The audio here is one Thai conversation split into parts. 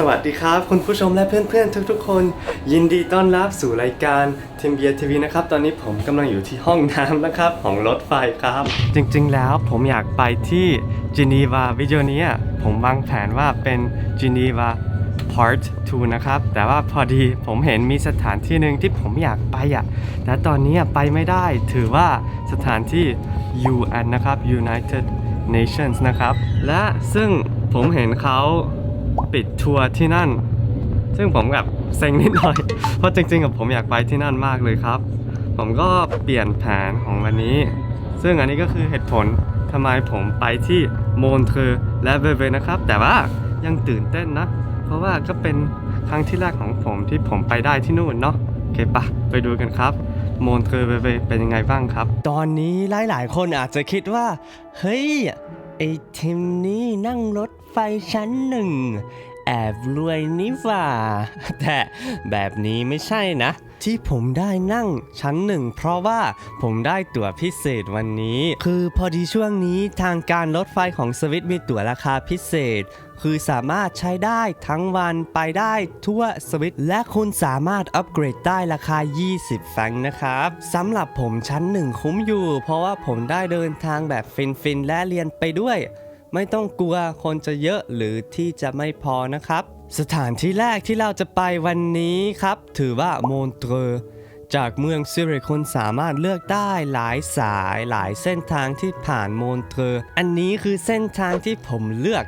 สวัสดีครับคุณผู้ชมและเพื่อนๆทุกๆคนยินดีต้อนรับสู่รายการทีมเบียร์ทีวีนะครับตอนนี้ผมกำลังอยู่ที่ห้องน้ำนะครับของรถไฟครับจริงๆแล้วผมอยากไปที่จีนีวาวิดีโอนี้ผมวางแผนว่าเป็นจีนีวา Part 2 นะครับแต่ว่าพอดีผมเห็นมีสถานที่หนึ่งที่ผมอยากไปแต่ตอนนี้ไปไม่ได้ถือว่าสถานที่ UN นะครับ United Nations นะครับและซึ่งผมเห็นเขาปิดทัวร์ที่นั่นซึ่งผมแบบเซ็งนิดหน่อยเพราะจริงๆผมอยากไปที่นั่นมากเลยครับผมก็เปลี่ยนแผนของวันนี้ซึ่งอันนี้ก็คือเหตุผลทำไมผมไปที่โมนเทอร์และเวเวนะครับแต่ว่ายังตื่นเต้นนะเพราะว่าก็เป็นครั้งที่แรกของผมที่ผมไปได้ที่นู่นเนาะโอเคปะไปดูกันครับโมนเทอร์เวเวเป็นยังไงบ้างครับตอนนี้หลายๆคนอาจจะคิดว่าเฮ้ยไอทีมนี้นั่งรถไฟชั้นหนึ่งแอบรวยนี่หว่าแต่แบบนี้ไม่ใช่นะที่ผมได้นั่งชั้นหนึ่งเพราะว่าผมได้ตั๋วพิเศษวันนี้คือพอดีช่วงนี้ทางการรถไฟของสวิตมีตั๋วราคาพิเศษคือสามารถใช้ได้ทั้งวันไปได้ทั่วสวิตและคุณสามารถอัปเกรดได้ราคา20 แฟรงค์นะครับสำหรับผมชั้นหนึ่งคุ้มอยู่เพราะว่าผมได้เดินทางแบบฟินๆและเรียนไปด้วยไม่ต้องกลัวคนจะเยอะหรือที่จะไม่พอนะครับสถานที่แรกที่เราจะไปวันนี้ครับถือว่าโมนเทอร์จากเมืองซิริคคุณสามารถเลือกได้หลายสายหลายเส้นทางที่ผ่านโมนเทอร์อันนี้คือเส้นทางที่ผมเลือก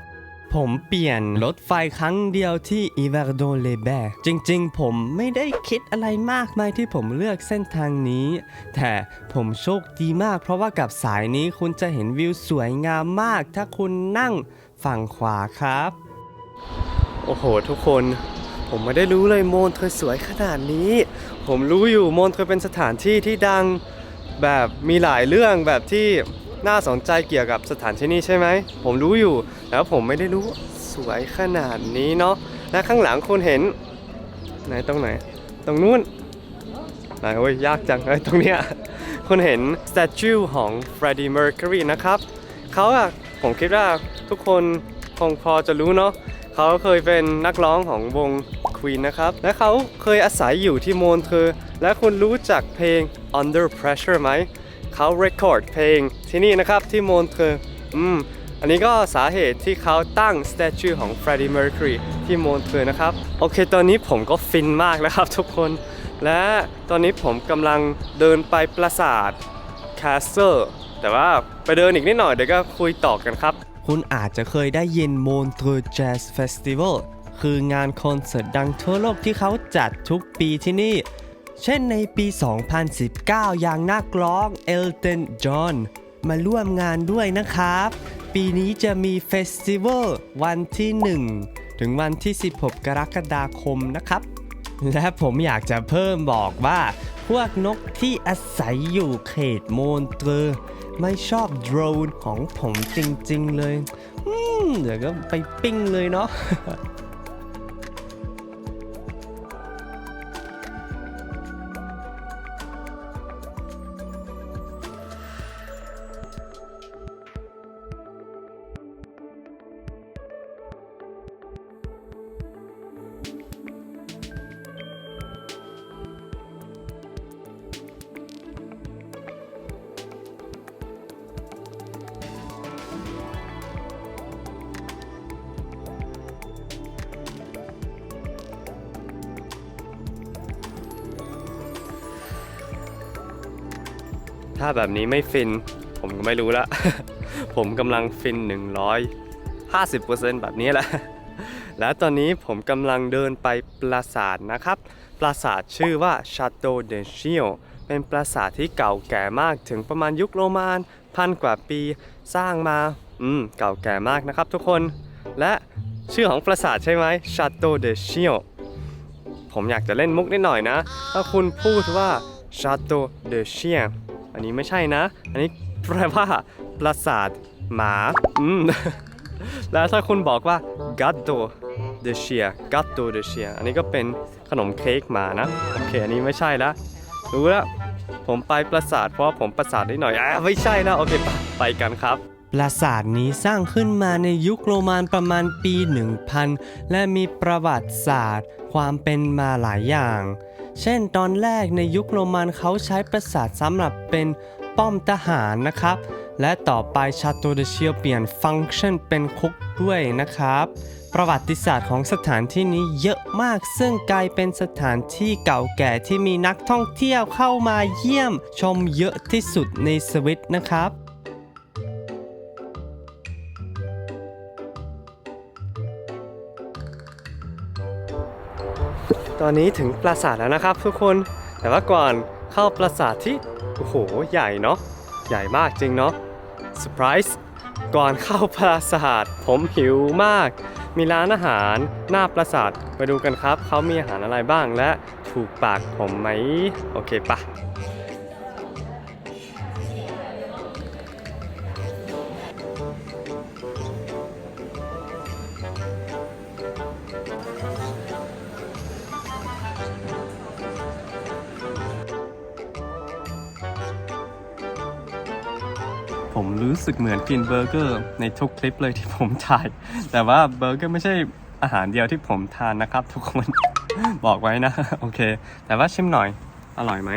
ผมเปลี่ยนรถไฟครั้งเดียวที่อีเวอร์โดเลเบร์จริงๆผมไม่ได้คิดอะไรมากมายที่ผมเลือกเส้นทางนี้แต่ผมโชคดีมากเพราะว่ากับสายนี้คุณจะเห็นวิวสวยงามมากถ้าคุณนั่งฝั่งขวาครับโอ้โหทุกคนผมไม่ได้รู้เลยโมนเทอร์สวยขนาดนี้ผมรู้อยู่โมนเทอร์เป็นสถานที่ที่ดังแบบมีหลายเรื่องแบบที่น่าสนใจเกี่ยวกับสถานที่นี้ใช่ไหมผมรู้อยู่แล้วผมไม่ได้รู้สวยขนาดนี้เนาะและข้างหลังคุณเห็นไหนตรงไหนตรงนู้นไหนโอ้ยยากจังตรงเนี้ยคุณเห็นสแตชูของ Freddie Mercury นะครับเขาผมคิดว่าทุกคนคงพอจะรู้เนาะเขาเคยเป็นนักร้องของวง Queen นะครับและเขาเคยอาศัยอยู่ที่โมนเทอร์และคุณรู้จักเพลง Under Pressure ไหมเขาเรคคอร์ดเพลงที่นี่นะครับที่โมนเทอร์อันนี้ก็สาเหตุที่เขาตั้งสแตชูของ Freddie Mercury ที่โมนเทอร์นะครับโอเคตอนนี้ผมก็ฟินมากแล้วครับทุกคนและตอนนี้ผมกำลังเดินไปปราสาท Castle แต่ว่าไปเดินอีกนิดหน่อยเดี๋ยวก็คุยต่อกันครับคุณอาจจะเคยได้ยิน Montreux Jazz Festival คืองานคอนเสิร์ตดังทั่วโลกที่เขาจัดทุกปีที่นี่เช่นในปี 2019 อย่างนักร้องเอลตัน จอห์นมาร่วมงานด้วยนะครับปีนี้จะมีเฟสติวัลวันที่ 1 ถึงวันที่ 16 กรกฎาคมนะครับและผมอยากจะเพิ่มบอกว่าพวกนกที่อาศัยอยู่เขตโมนเทอร์ไม่ชอบโดรนของผมจริงๆเลยเดี๋ยวก็ไปปิ้งเลยเนาะถ้าแบบนี้ไม่ฟินผมก็ไม่รู้ละ ผมกำลังฟิน 150% แบบนี้แหละ และตอนนี้ผมกำลังเดินไปปราสาทนะครับปราสาทชื่อว่า Château de Chillon เป็นปราสาทที่เก่าแก่มากถึงประมาณยุคโรมัน1,000 กว่าปีสร้างมาเก่าแก่มากนะครับทุกคนและชื่อของปราสาทใช่ไหม Château de Chillon ผมอยากจะเล่นมุกนิดหน่อยนะถ้าคุณพูดว่า Château de Chienอันนี้ไม่ใช่นะอันนี้แปลว่าปราสาทหมาแล้วถ้าคุณบอกว่า Gâteau de Chien Gâteau de Chien อันนี้ก็เป็นขนมเค้กหมานะโอเคอันนี้ไม่ใช่ละรู้แล้วผมไปปราสาทเพราะผมประสาทนิดหน่อยไม่ใช่แล้วโอเคไปกันครับ ปราสาทนี้สร้างขึ้นมาในยุคโรมันประมาณปี 1000 และมีประวัติศาสตร์ความเป็นมาหลายอย่าง เช่นตอนแรกในยุคโรมันเขาใช้ปราสาทสำหรับเป็นป้อมทหารนะครับและต่อไปชาโตเดเชียเปลี่ยนฟังก์ชันเป็นคุกด้วยนะครับประวัติศาสตร์ของสถานที่นี้เยอะมากซึ่งกลายเป็นสถานที่เก่าแก่ที่มีนักท่องเที่ยวเข้ามาเยี่ยมชมเยอะที่สุดในสวิตนะครับตอนนี้ถึงปราสาทแล้วนะครับทุกคนแต่ว่าก่อนเข้าปราสาทที่โอ้โหใหญ่เนาะใหญ่มากจริงเนาะเซอร์ไพรส์ก่อนเข้าปราสาทผมหิวมากมีร้านอาหารหน้าปราสาทไปดูกันครับเขามีอาหารอะไรบ้างและถูกปากผมไหมโอเคปะผมรู้สึกเหมือนกินเบอร์เกอร์ในทุกคลิปเลยที่ผมถ่ายแต่ว่าเบอร์เกอร์ไม่ใช่อาหารเดียวที่ผมทานนะครับทุกคน บอกไว้นะโอเคแต่ว่าชิมหน่อยอร่อยไหม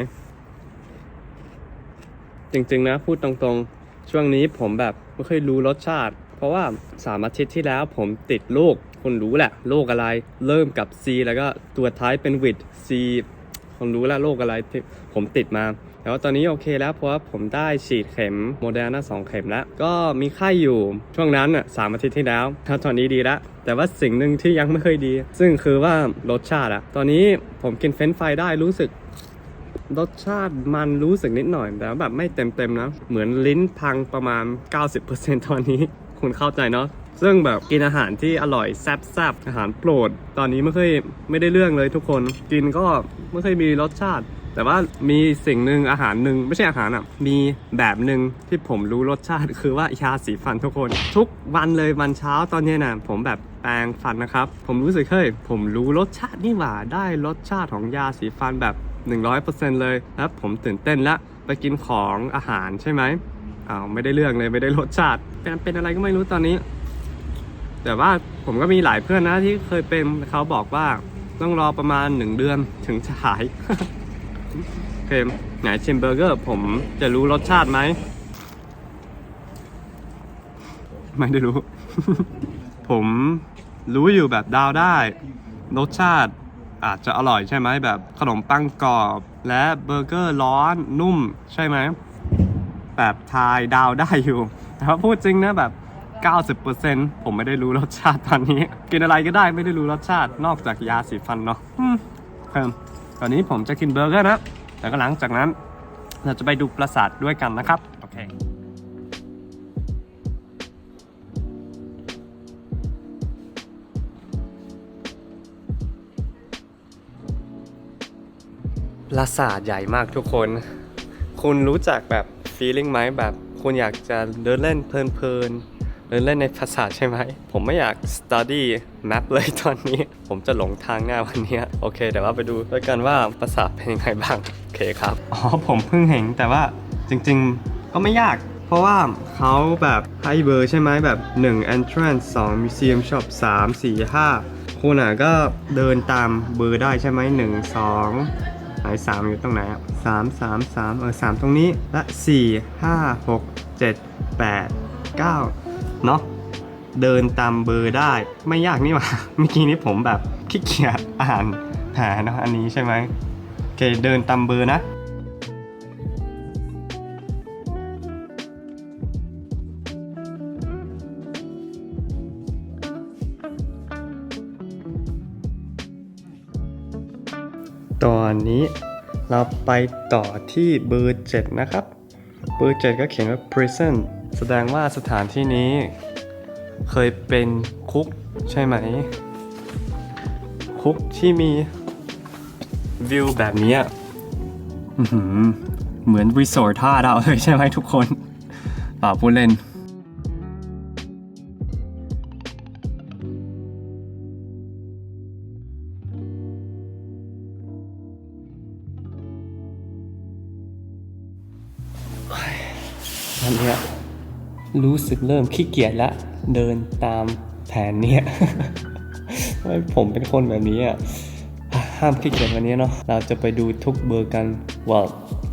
จริงๆนะพูดตรงๆช่วงนี้ผมแบบไม่เคยรู้รสชาติเพราะว่า3 อาทิตย์ที่แล้วผมติดโรคคนรู้แหละโรคอะไรเริ่มกับ C แล้วก็ตัวท้ายเป็นวิด C คนรู้แล้วโรคอะไรที่ผมติดมาแต่ว่าตอนนี้โอเคแล้วเพราะว่าผมได้ฉีดเข็มโมเดอร์นา2 เข็มแล้วก็มีไข้อยู่ช่วงนั้น3 อาทิตย์ที่แล้วถ้าตอนนี้ดีแล้วแต่ว่าสิ่งหนึ่งที่ยังไม่เคยดีซึ่งคือว่ารสชาติตอนนี้ผมกินเฟรนช์ฟรายได้รู้สึกรสชาติมันรู้สึกนิดหน่อยแต่แบบไม่เต็มนะเหมือนลิ้นพังประมาณ 90% ตอนนี้คุณเข้าใจเนาะซึ่งแบบกินอาหารที่อร่อยแซ่บๆอาหารโปรดตอนนี้ไม่ได้เรื่องเลยทุกคนกินก็ไม่เคยมีรสชาติแต่ว่ามีสิ่งหนึ่งอาหารหนึ่งไม่ใช่อาหารมีแบบหนึ่งที่ผมรู้รสชาติคือว่ายาสีฟันทุกคนทุกวันเลยวันเช้าตอนนี้ผมแบบแปรงฟันนะครับผมรู้สึกผมรู้รสชาตินี่หว่าได้รสชาติของยาสีฟันแบบ 100% เลยแล้วผมตื่นเต้นแล้วไปกินของอาหารใช่ไหมไม่ได้เรื่องเลยไม่ได้รสชาติเป็นอะไรก็ไม่รู้ตอนนี้แต่ว่าผมก็มีหลายเพื่อนนะที่เคยเป็นเขาบอกว่าต้องรอประมาณ1 เดือนถึงจะหาย โอเคไหนชิมเบอร์เกอร์ผมจะรู้รสชาติไหมไม่ได้รู้ ผมรู้อยู่แบบดาวได้รสชาติอาจจะอร่อยใช่ไหมแบบขนมปังกรอบและเบอร์เกอร์ร้อนนุ่มใช่ไหมแบบทายดาวได้อยู่แต่ว่าพูดจริงนะแบบ 90% ผมไม่ได้รู้รสชาติตอนนี้กินอะไรก็ได้ไม่ได้รู้รสชาตินอกจากยาสีฟันเนาะตอนนี้ผมจะกินเบอร์เกอร์นะแล้วก็หลังจากนั้นเราจะไปดูปราสาทด้วยกันนะครับโอเคปราสาทใหญ่มากทุกคนคุณรู้จักแบบ feeling ไหมแบบคุณอยากจะเดินเล่นเพลินเดินเล่นในปราสาทใช่ไหมผมไม่อยาก study map เลยตอนนี้ผมจะหลงทางหน้าวันนี้โอเคแต่ว่าไปดูด้วยกันว่าปราสาทเป็นยังไงบ้างโอเคครับผมเพิ่งเห็นแต่ว่าจริงๆก็ไม่ยากเพราะว่าเขาแบบให้เบอร์ใช่ไหมแบบ1 entrance 2 museum shop 3 4 5คุณก็เดินตามเบอร์ได้ใช่ไหม1 2ไหน3อยู่ตรงไหน3 3 ตรงนี้และ4 5 6 7 8 9เนาะเดินตามเบอร์ได้ไม่ยากนี่หว่าเมื่อกี้นี้ผมแบบขี้เกียจอ่านหาเนาะอันนี้ใช่ไหมโอเคเดินตามเบอร์นะตอนนี้เราไปต่อที่เบอร์7นะครับเบอร์7ก็เขียนว่า prison แสดงว่าสถานที่นี้เคยเป็นคุกใช่ไหมคุกที่มีวิวแบบนี้เหมือนรีสอร์ท5 ดาวเลยใช่ไหมทุกคนพูดเล่นอันนี้ รู้สึกเริ่มขี้เกียจแล้วเดินตามแผนเนี่ย ทำไมผมเป็นคนแบบนี้อ่ะห้ามขี้เกียจวันนี้เนาะเราจะไปดูทุกเบอร์กันว่า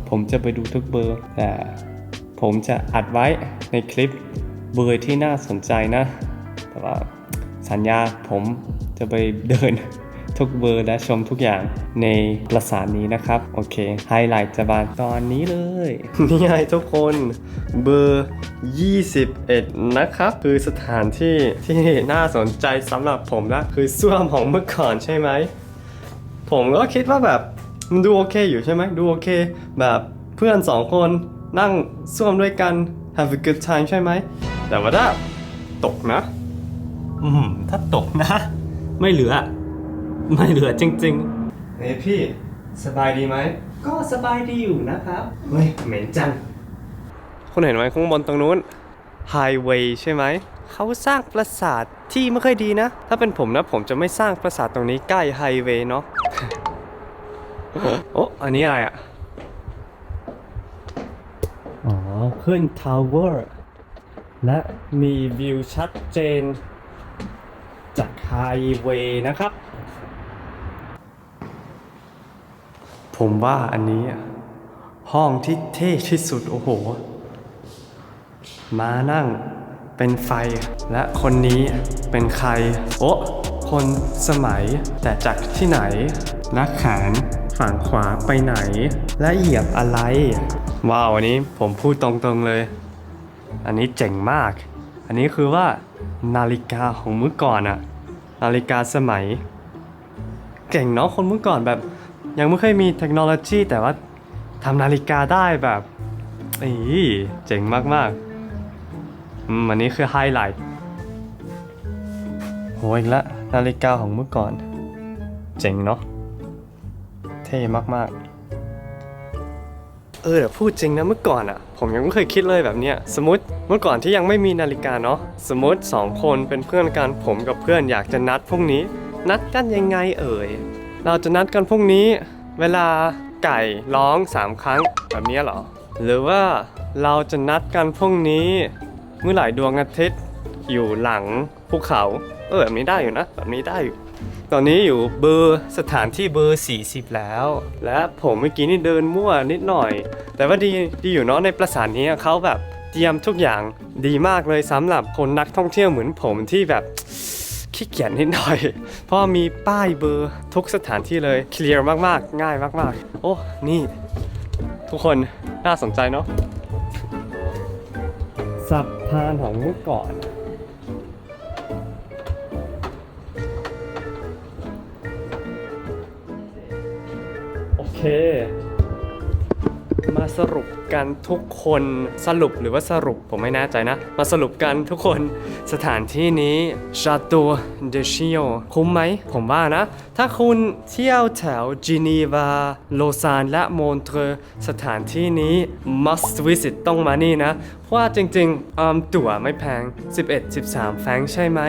ผมจะไปดูทุกเบอร์แต่ผมจะอัดไว้ในคลิปเบอร์ที่น่าสนใจนะแต่ว่าสัญญาผมจะไปเดินทุกเบอร์และชมทุกอย่างในปราสาทนี้นะครับโอเคไฮไลท์จะมาตอนนี้เลย นี่ไงทุกคนเบอร์21นะครับคือสถานที่ที่น่าสนใจสำหรับผมนะคือส้วมของเมื่อก่อนใช่ไหมผมก็คิดว่าแบบมันดูโอเคอยู่ใช่ไหมดูโอเคแบบเพื่อน2คนนั่งส้วมด้วยกัน have a good time ใช่ไหมแต่ว่าถ้าตกนะถ้าตกนะไม่เหลือจริงๆเฮ้ยพี่สบายดีไหมก็สบายดีอยู่นะครับเฮ้ยเหม็นจังคุณเห็นไหมข้างบนตรงนู้นไฮเวย์ใช่ไหมเขาสร้างปราสาทที่ไม่ค่อยดีนะถ้าเป็นผมนะผมจะไม่สร้างปราสาทตรงนี้ใกล้ไฮเวย์เนาะ โอ้อันนี้อะไรอ่ะอ๋อขึ้นทาวเวอร์และมีวิวชัดเจนจากไฮเวย์นะครับผมว่าอันนี้ห้องที่เท่ที่สุดโอ้โหมานั่งเป็นไฟและคนนี้เป็นใครโอ้คนสมัยแต่จากที่ไหนและแขนฝั่งขวาไปไหนและเหยียบอะไรว้าวอันนี้ผมพูดตรงๆเลยอันนี้เจ๋งมากอันนี้คือว่านาฬิกาของเมื่อก่อนอะนาฬิกาสมัยเก่งเนาะคนเมื่อก่อนแบบยังไม่เคยมีเทคโนโลยีแต่ว่าทำนาฬิกาได้แบบเจ๋งมากๆอันนี้คือไฮไลท์โหอีกละนาฬิกาของเมื่อก่อนเจ๋งเนาะเท่มากๆแต่พูดจริงนะเมื่อก่อนอ่ะผมยังไม่เคยคิดเลยแบบเนี้ยสมมติเมื่อก่อนที่ยังไม่มีนาฬิกาเนาะสมมติ2คนเป็นเพื่อนกันผมกับเพื่อนอยากจะนัดพรุ่งนี้นัดกันยังไงเราจะนัดกันพรุ่งนี้เวลาไก่ร้อง3ครั้งแบบนี้เหรอหรือว่าเราจะนัดกันพรุ่งนี้เมื่อไหร่ดวงอาทิตย์อยู่หลังภูเขาแบบนี้ได้อยู่นะแบบนี้ได้อยู่ตอนนี้อยู่เบอร์สถานที่เบอร์40แล้วและผมเมื่อกี้นี่เดินมั่วนิดหน่อยแต่ว่าดีอยู่เนาะในปราสาทนี้เขาแบบเตรียมทุกอย่างดีมากเลยสำหรับคนนักท่องเที่ยวเหมือนผมที่แบบขี้เกียจนิดหน่อยเพราะมีป้ายเบอร์ทุกสถานที่เลยเคลียร์มากๆง่ายมากๆโอ้นี่ทุกคนน่าสนใจเนาะสะพานของเมื่อก่อนโอเคมาสรุปกันทุกคนสรุปหรือว่าสรุปผมไม่แน่ใจนะมาสรุปกันทุกคนสถานที่นี้ Château de Chillon คุ้มไหมผมว่านะถ้าคุณเที่ยวแถวจีนีวาโลซานและมอนเทรอสถานที่นี้ must visit ต้องมานี่นะเพราะว่าจริงๆตั๋วไม่แพง11-13 แฟรงค์ใช่ไหม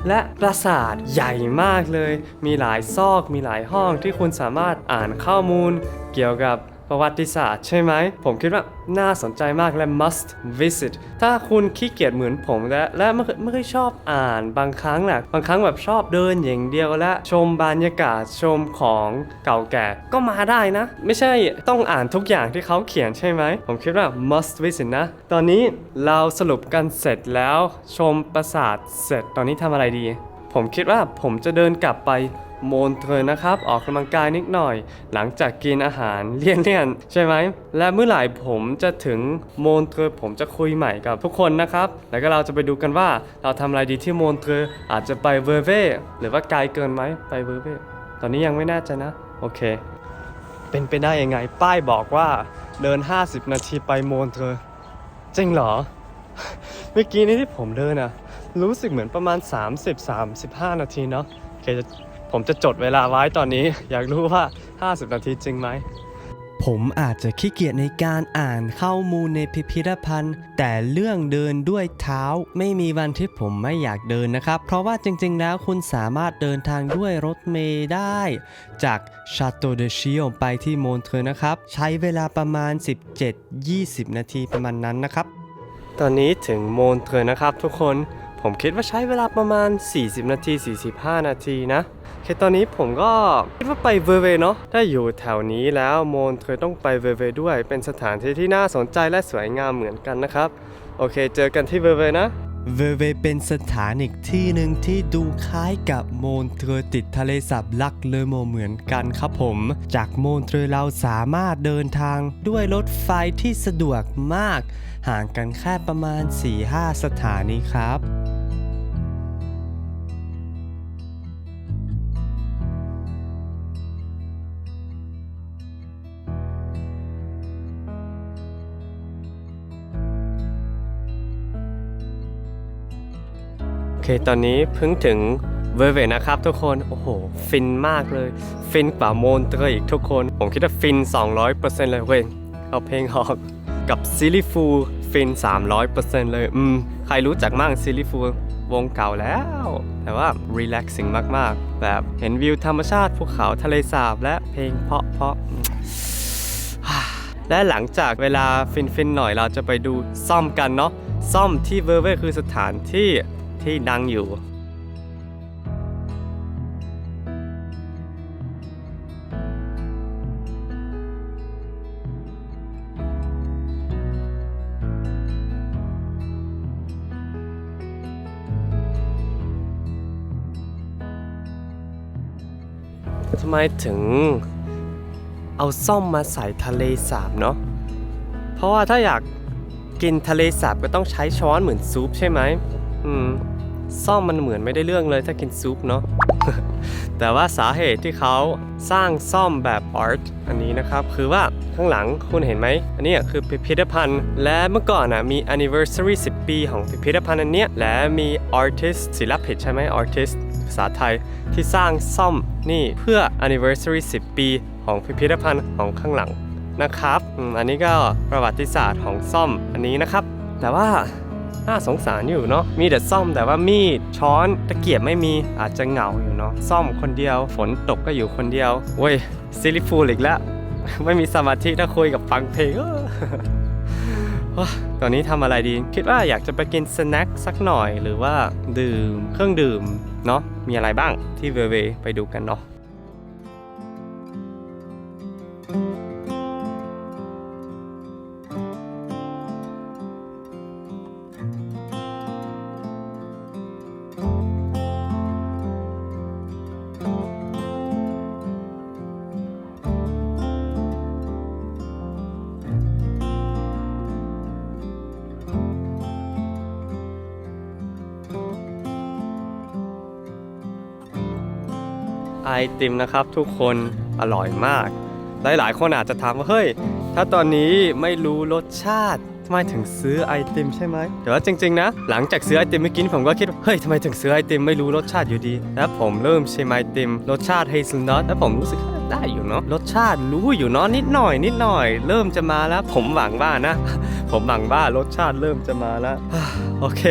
และปราสาทใหญ่มากเลยมีหลายซอกมีหลายห้องที่คุณสามารถอ่านข้อมูลเกี่ยวกับประวัติศาสตร์ใช่ไหมผมคิดว่าน่าสนใจมากและ must visit ถ้าคุณขี้เกียจเหมือนผมและไม่ค่อยชอบอ่านบางครั้งแบบชอบเดินอย่างเดียวและชมบรรยากาศชมของเก่าแก่ก็มาได้นะไม่ใช่ต้องอ่านทุกอย่างที่เขาเขียนใช่ไหมผมคิดว่า must visit นะตอนนี้เราสรุปกันเสร็จแล้วชมปราสาทเสร็จตอนนี้ทำอะไรดีผมคิดว่าผมจะเดินกลับไปโมนเทอร์นะครับออกกำลังกายนิดหน่อยหลังจากกินอาหารเลี่ยนใช่ไหมและเมื่อไหร่ผมจะถึงโมนเทอร์ผมจะคุยใหม่กับทุกคนนะครับแล้วก็เราจะไปดูกันว่าเราทำอะไรดีที่โมนเทอร์อาจจะไปเวอร์เว่หรือว่าไกลเกินไหมไปเวอร์เว่ตอนนี้ยังไม่แน่ใจนะโอเคเป็นไปได้ยังไงป้ายบอกว่าเดิน50นาทีไปโมนเทอร์จริงเหรอ เมื่อกี้นี้ที่ผมเดินรู้สึกเหมือนประมาณ30-35นาทีเนาะโอเคผมจะจดเวลาไว้ตอนนี้อยากรู้ว่า50นาทีจริงไหมผมอาจจะขี้เกียจในการอ่านข้อมูลในพิพิธภัณฑ์แต่เรื่องเดินด้วยเท้าไม่มีวันที่ผมไม่อยากเดินนะครับเพราะว่าจริงๆแล้วคุณสามารถเดินทางด้วยรถเมล์ได้จาก Château de Chillon ไปที่โมนเทอร์นะครับใช้เวลาประมาณ17-20นาทีประมาณนั้นนะครับ ตอนนี้ถึงโมนเทอร์นะครับทุกคนผมคิดว่าใช้เวลาประมาณ40นาที45นาทีนะโอเคตอนนี้ผมก็คิดว่าไปเวอร์เวเนาะถ้าอยู่แถวนี้แล้วโมนเทอร์ต้องไปเวอร์เวด้วยเป็นสถานที่ที่น่าสนใจและสวยงามเหมือนกันนะครับโอเคเจอกันที่เวอร์เวนะเวอร์เวเป็นสถานอีกที่หนึ่งที่ดูคล้ายกับโมนเทอร์ติดทะเลสาบลักเลอโมเหมือนกันครับผมจากโมนเทอร์เราสามารถเดินทางด้วยรถไฟที่สะดวกมากห่างกันแค่ประมาณ 4-5 สถานีครับโอเคตอนนี้เพิ่งถึงเวอร์เวนะครับทุกคนโอ้โหฟินมากเลยฟินกว่าโมนเตอร์อีกทุกคนผมคิดว่าฟิน 200% เลยเว้ยเอาเพลงออกกับซิลิฟูฟิน 300% เลยใครรู้จักมั่งซิลิฟูวงเก่าแล้วแต่ว่า relaxing มากๆแบบเห็นวิวธรรมชาติภูเขาทะเลสาบและเพลงเพราะและหลังจากเวลาฟินหน่อยเราจะไปดูซ่อมกันเนาะซ่อมที่เวอร์เวคือสถานที่ดังอยู่ทำไมถึงเอาซ่อมมาใส่ทะเลสาบเนาะเพราะว่าถ้าอยากกินทะเลสาบก็ต้องใช้ช้อนเหมือนซุปใช่ไหมซ่อมมันเหมือนไม่ได้เรื่องเลยถ้ากินซุปเนาะ แต่ว่าสาเหตุที่เขาสร้างซ่อมแบบอาร์ตอันนี้นะครับคือว่าข้างหลังคุณเห็นไหมอันนี้คือพิพิธภัณฑ์และเมื่อก่อนมี anniversary 10 ปีของพิพิธภัณฑ์อันเนี้ยและมี artist ศิลปินใช่ไหม artist ภาษาไทยที่สร้างซ่อมนี่เพื่อ anniversary 10 ปีของพิพิธภัณฑ์ของข้างหลังนะครับอันนี้ก็ประวัติศาสตร์ของซ่อมอันนี้นะครับแต่ว่าน่าสงสารอยู่เนาะมีแต่ซ่อมแต่ว่ามีดช้อนตะเกียบไม่มีอาจจะเหงาอยู่เนาะซ่อมคนเดียวฝนตกก็อยู่คนเดียวเว้ยซิลิฟูลอีกแล้ว ไม่มีสมาธิถ้าคุยกับฟังเพลง ตอนนี้ทำอะไรดีคิดว่าอยากจะไปกินสแน็คสักหน่อยหรือว่าดื่มเครื่องดื่มเนาะมีอะไรบ้างที่เวเวไปดูกันเนาะไอติมนะครับทุกคนอร่อยมากหลายคนอาจจะถามว่าเฮ้ยถ้าตอนนี้ไม่รู้รสชาติทำไมถึงซื้อไอติมใช่ไหมแต่ว่าจริงๆนะหลังจากซื้อไอติมเมื่อกี้ผมก็คิดว่าเฮ้ยทำไมถึงซื้อไอติมไม่รู้รสชาติอยู่ดีแล้วผมเริ่มชิมไอติมรสชาติเฮเซลนัทแล้วผมรู้สึกได้อยู่เนาะรสชาติรู้อยู่เนาะนิดหน่อยเริ่มจะมาแล้วผมหวังว่านะ ผมหวังว่ารสชาติเริ่มจะมาแล้ว โอเค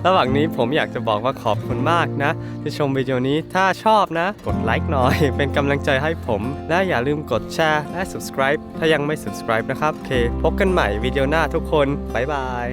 ระหว่างนี้ผมอยากจะบอกว่าขอบคุณมากนะที่ชมวิดีโอนี้ถ้าชอบนะกดไลค์หน่อย เป็นกำลังใจให้ผมและอย่าลืมกดแชร์และ subscribe ถ้ายังไม่ subscribe นะครับโอเคพบกันใหม่วิดีโอหน้าทุกคนบ๊ายบาย